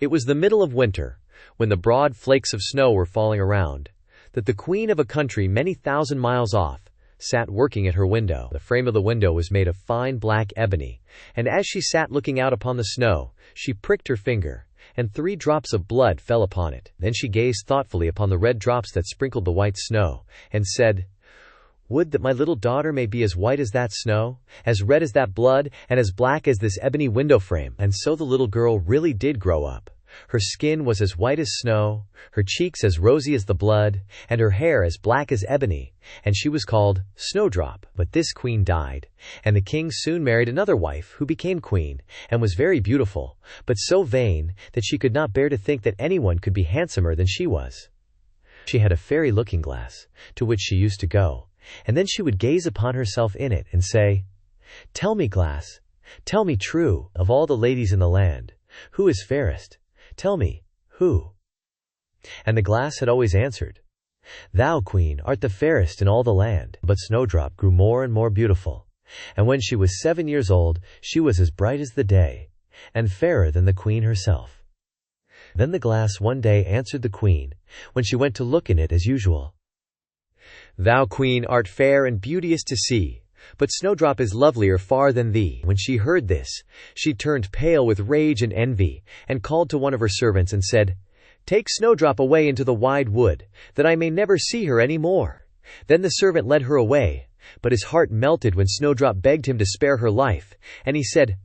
It was the middle of winter, when the broad flakes of snow were falling around, that the queen of a country many thousand miles off sat working at her window. The frame of the window was made of fine black ebony, and as she sat looking out upon the snow, she pricked her finger, and 3 drops of blood fell upon it. Then she gazed thoughtfully upon the red drops that sprinkled the white snow, and said, "Would that my little daughter may be as white as that snow, as red as that blood, and as black as this ebony window frame." And so the little girl really did grow up. Her skin was as white as snow, her cheeks as rosy as the blood, and her hair as black as ebony, and she was called Snowdrop. But this queen died, and the king soon married another wife who became queen, and was very beautiful, but so vain that she could not bear to think that anyone could be handsomer than she was. She had a fairy looking glass, to which she used to go, and then she would gaze upon herself in it and say, "Tell me, glass, tell me true, of all the ladies in the land, who is fairest? Tell me, who?" And the glass had always answered, "Thou, queen, art the fairest in all the land." But Snowdrop grew more and more beautiful, and when she was 7 years old, she was as bright as the day, and fairer than the queen herself. Then the glass one day answered the queen, when she went to look in it as usual, "Thou, queen, art fair and beauteous to see, but Snowdrop is lovelier far than thee." When she heard this, she turned pale with rage and envy, and called to one of her servants and said, "Take Snowdrop away into the wide wood, that I may never see her any more." Then the servant led her away, but his heart melted when Snowdrop begged him to spare her life, and he said,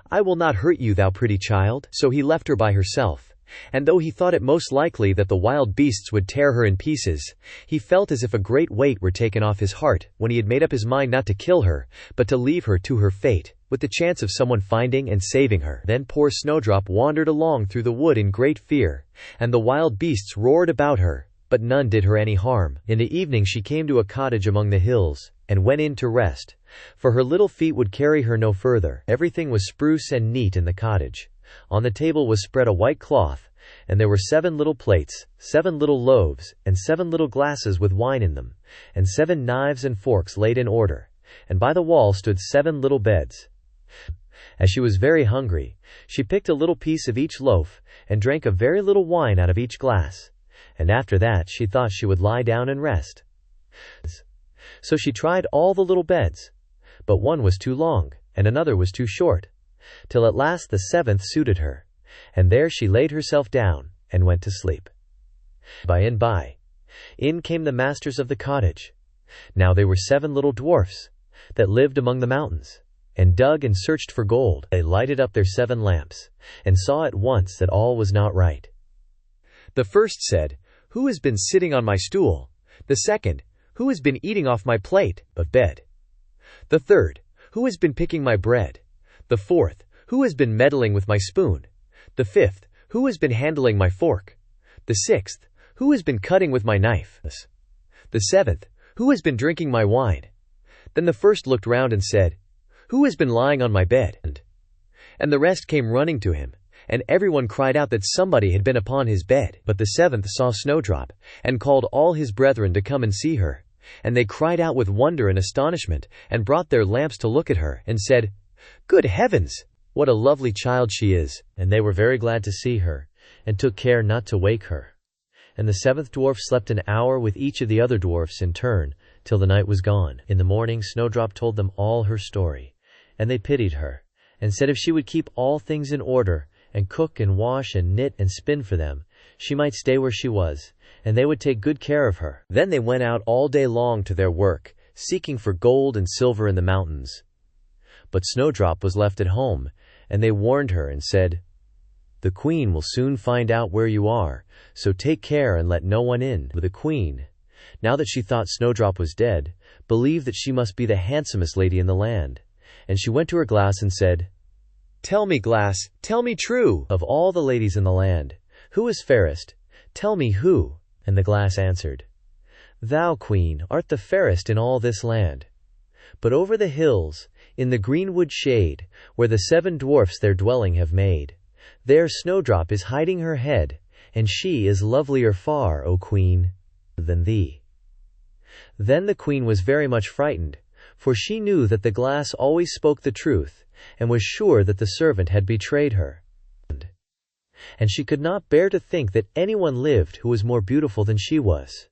"I will not hurt you, thou pretty child." So he left her by herself. And though he thought it most likely that the wild beasts would tear her in pieces, he felt as if a great weight were taken off his heart when he had made up his mind not to kill her, but to leave her to her fate, with the chance of someone finding and saving her. Then poor Snowdrop wandered along through the wood in great fear, and the wild beasts roared about her, but none did her any harm. In the evening she came to a cottage among the hills, and went in to rest, for her little feet would carry her no further. Everything was spruce and neat in the cottage. On the table was spread a white cloth, and there were 7 little plates, 7 little loaves, and 7 little glasses with wine in them, and 7 knives and forks laid in order, and by the wall stood 7 little beds. As she was very hungry, she picked a little piece of each loaf, and drank a very little wine out of each glass, and after that she thought she would lie down and rest. So she tried all the little beds, but one was too long, and another was too short, till at last the 7th suited her, and there she laid herself down, and went to sleep. By and by, in came the masters of the cottage. Now they were 7 little dwarfs, that lived among the mountains, and dug and searched for gold. They lighted up their 7 lamps, and saw at once that all was not right. The first said, "Who has been sitting on my stool?" The second, "Who has been eating off my plate of bed?" The third, "Who has been picking my bread?" The fourth, "Who has been meddling with my spoon?" The fifth, "Who has been handling my fork?" The sixth, "Who has been cutting with my knife?" The seventh, "Who has been drinking my wine?" Then the first looked round and said, "Who has been lying on my bed?" And the rest came running to him, and everyone cried out that somebody had been upon his bed. But the 7th saw Snowdrop, and called all his brethren to come and see her. And they cried out with wonder and astonishment, and brought their lamps to look at her, and said, "Good heavens! What a lovely child she is!" And they were very glad to see her, and took care not to wake her. And the 7th dwarf slept an hour with each of the other dwarfs in turn, till the night was gone. In the morning Snowdrop told them all her story, and they pitied her, and said if she would keep all things in order, and cook and wash and knit and spin for them, she might stay where she was, and they would take good care of her. Then they went out all day long to their work, seeking for gold and silver in the mountains. But Snowdrop was left at home, and they warned her and said, "The queen will soon find out where you are, so take care and let no one in." The queen, now that she thought Snowdrop was dead, believed that she must be the handsomest lady in the land, and she went to her glass and said, "Tell me, glass, tell me true, of all the ladies in the land, who is fairest? Tell me who?" And the glass answered, "Thou, queen, art the fairest in all this land. But over the hills, in the greenwood shade, where the 7 dwarfs their dwelling have made, there Snowdrop is hiding her head, and she is lovelier far, O queen, than thee." Then the queen was very much frightened, for she knew that the glass always spoke the truth, and was sure that the servant had betrayed her. and she could not bear to think that anyone lived who was more beautiful than she was.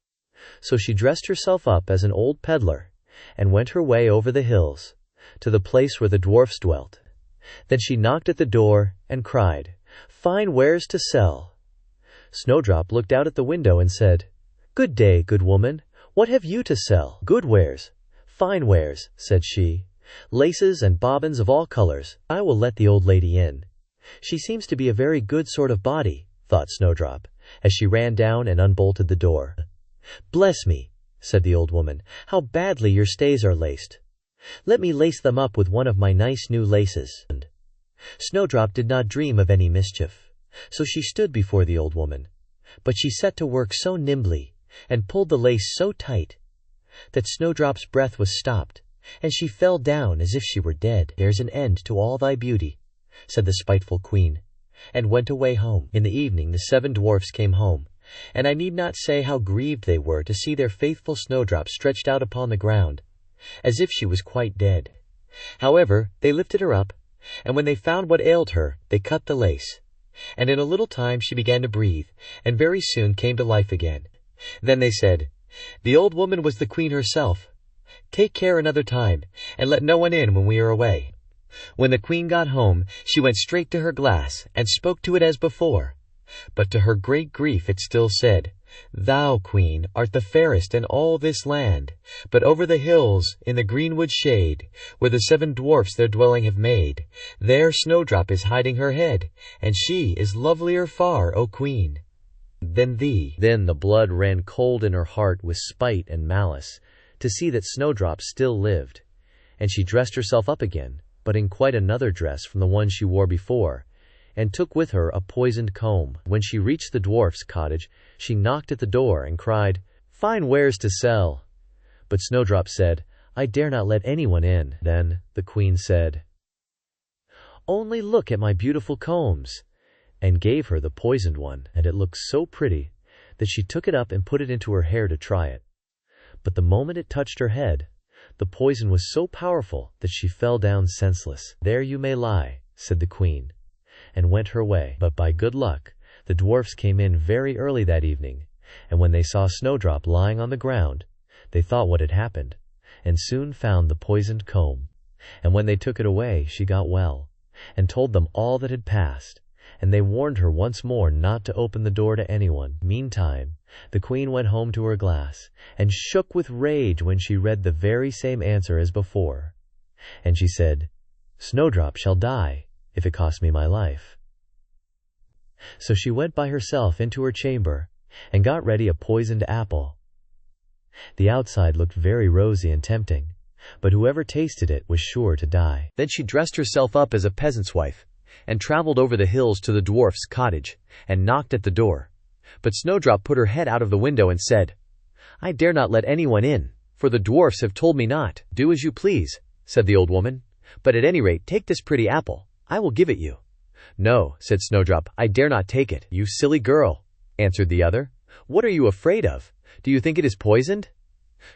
So she dressed herself up as an old peddler, and went her way over the hills, to the place where the dwarfs dwelt. Then she knocked at the door, and cried, "Fine wares to sell." Snowdrop looked out at the window and said, "Good day, good woman, what have you to sell?" "Good wares, fine wares," said she, "laces and bobbins of all colors. I will let the old lady in. She seems to be a very good sort of body," thought Snowdrop, as she ran down and unbolted the door. "Bless me," said the old woman, "how badly your stays are laced. Let me lace them up with one of my nice new laces." Snowdrop did not dream of any mischief, so she stood before the old woman, but she set to work so nimbly, and pulled the lace so tight, that Snowdrop's breath was stopped, and she fell down as if she were dead. "There's an end to all thy beauty," said the spiteful queen, and went away home. In the evening the 7 dwarfs came home, and I need not say how grieved they were to see their faithful Snowdrop stretched out upon the ground, as if she was quite dead. However, they lifted her up, and when they found what ailed her, they cut the lace, and in a little time she began to breathe, and very soon came to life again. Then they said, "The old woman was the queen herself. Take care another time, and let no one in when we are away." When the queen got home, she went straight to her glass, and spoke to it as before. But to her great grief it still said, "Thou, queen, art the fairest in all this land, but over the hills, in the greenwood shade, where the 7 dwarfs their dwelling have made, there Snowdrop is hiding her head, and she is lovelier far, O queen, than thee." Then the blood ran cold in her heart with spite and malice, to see that Snowdrop still lived, and she dressed herself up again, but in quite another dress from the one she wore before, and took with her a poisoned comb. When she reached the dwarf's cottage, she knocked at the door and cried, "Fine wares to sell." But Snowdrop said, "I dare not let anyone in." Then the queen said, "Only look at my beautiful combs," and gave her the poisoned one, and it looked so pretty that she took it up and put it into her hair to try it. But the moment it touched her head, the poison was so powerful that she fell down senseless. "There you may lie," said the queen, and went her way. But by good luck, the dwarfs came in very early that evening, and when they saw Snowdrop lying on the ground, they thought what had happened, and soon found the poisoned comb. And when they took it away, she got well, and told them all that had passed, and they warned her once more not to open the door to anyone. Meantime, the queen went home to her glass, and shook with rage when she read the very same answer as before. And she said, "Snowdrop shall die, if it costs me my life." So she went by herself into her chamber, and got ready a poisoned apple. The outside looked very rosy and tempting, but whoever tasted it was sure to die. Then she dressed herself up as a peasant's wife, and traveled over the hills to the dwarf's cottage, and knocked at the door. But Snowdrop put her head out of the window and said, "I dare not let anyone in, for the dwarfs have told me not." "Do as you please," said the old woman, "but at any rate take this pretty apple. I will give it you." "No," said Snowdrop, "I dare not take it." "You silly girl," answered the other, "what are you afraid of? Do you think it is poisoned?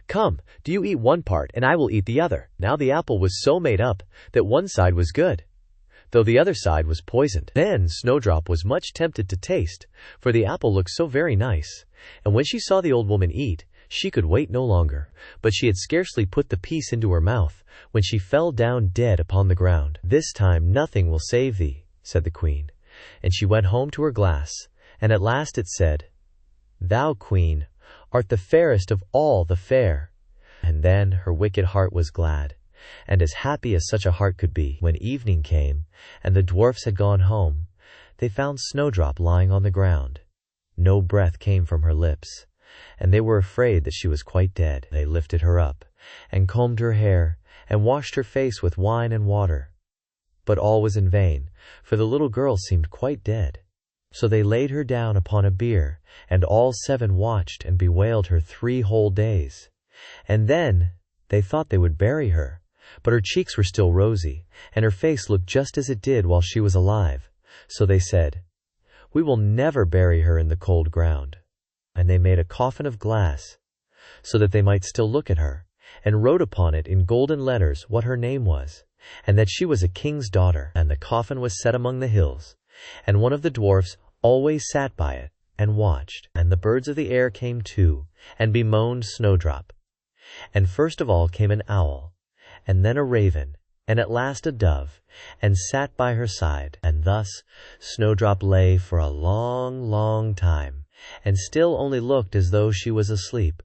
Come, do you eat one part, and I will eat the other." Now the apple was so made up that one side was good, though the other side was poisoned. Then Snowdrop was much tempted to taste, for the apple looked so very nice, and when she saw the old woman eat, she could wait no longer. But she had scarcely put the piece into her mouth, when she fell down dead upon the ground. "This time nothing will save thee," said the queen, and she went home to her glass, and at last it said, "Thou, queen, art the fairest of all the fair." And then her wicked heart was glad, and as happy as such a heart could be. When evening came, and the dwarfs had gone home, they found Snowdrop lying on the ground. No breath came from her lips, and they were afraid that she was quite dead. They lifted her up, and combed her hair, and washed her face with wine and water. But all was in vain, for the little girl seemed quite dead. So they laid her down upon a bier, and all 7 watched and bewailed her 3 whole days. And then they thought they would bury her, but her cheeks were still rosy, and her face looked just as it did while she was alive. So they said, "We will never bury her in the cold ground." And they made a coffin of glass, so that they might still look at her, and wrote upon it in golden letters what her name was, and that she was a king's daughter. And the coffin was set among the hills, And one of the dwarfs always sat by it and watched. And the birds of the air came too, and bemoaned Snowdrop. And first of all came an owl, and then a raven, and at last a dove, and sat by her side. And thus Snowdrop lay for a long, long time, and still only looked as though she was asleep.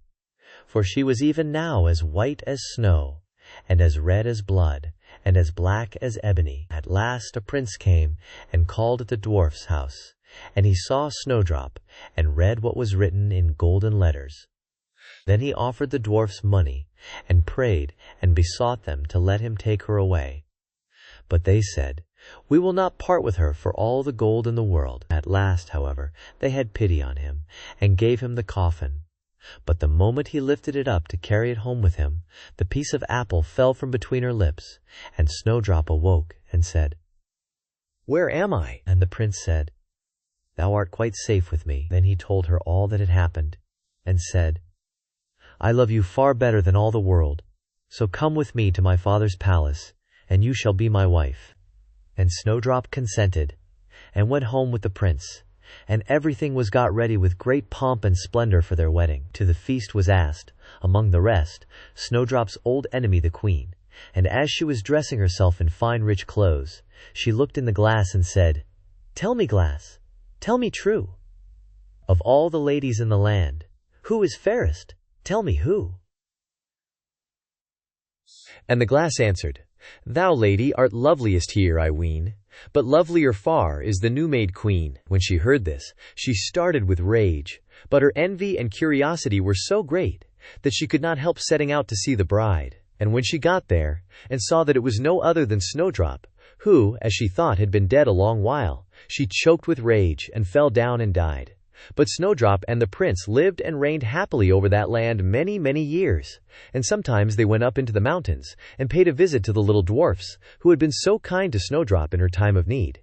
For she was even now as white as snow, and as red as blood, and as black as ebony. At last a prince came and called at the dwarf's house, and he saw Snowdrop, and read what was written in golden letters. Then he offered the dwarfs money, and prayed and besought them to let him take her away. But they said, "We will not part with her for all the gold in the world." At last, however, they had pity on him, and gave him the coffin. But the moment he lifted it up to carry it home with him, the piece of apple fell from between her lips, and Snowdrop awoke and said, "Where am I?" And the prince said, "Thou art quite safe with me." Then he told her all that had happened, and said, "I love you far better than all the world, so come with me to my father's palace, and you shall be my wife." And Snowdrop consented, and went home with the prince, and everything was got ready with great pomp and splendor for their wedding. To the feast was asked, among the rest, Snowdrop's old enemy the queen, and as she was dressing herself in fine rich clothes, she looked in the glass and said, "Tell me, glass, tell me true, of all the ladies in the land, who is fairest? Tell me who." And the glass answered, "Thou, lady, art loveliest here, I ween, but lovelier far is the new-made queen." When she heard this, she started with rage, but her envy and curiosity were so great that she could not help setting out to see the bride. And when she got there, and saw that it was no other than Snowdrop, who, as she thought, had been dead a long while, she choked with rage, and fell down and died. But Snowdrop and the prince lived and reigned happily over that land many, many years, and sometimes they went up into the mountains, and paid a visit to the little dwarfs, who had been so kind to Snowdrop in her time of need.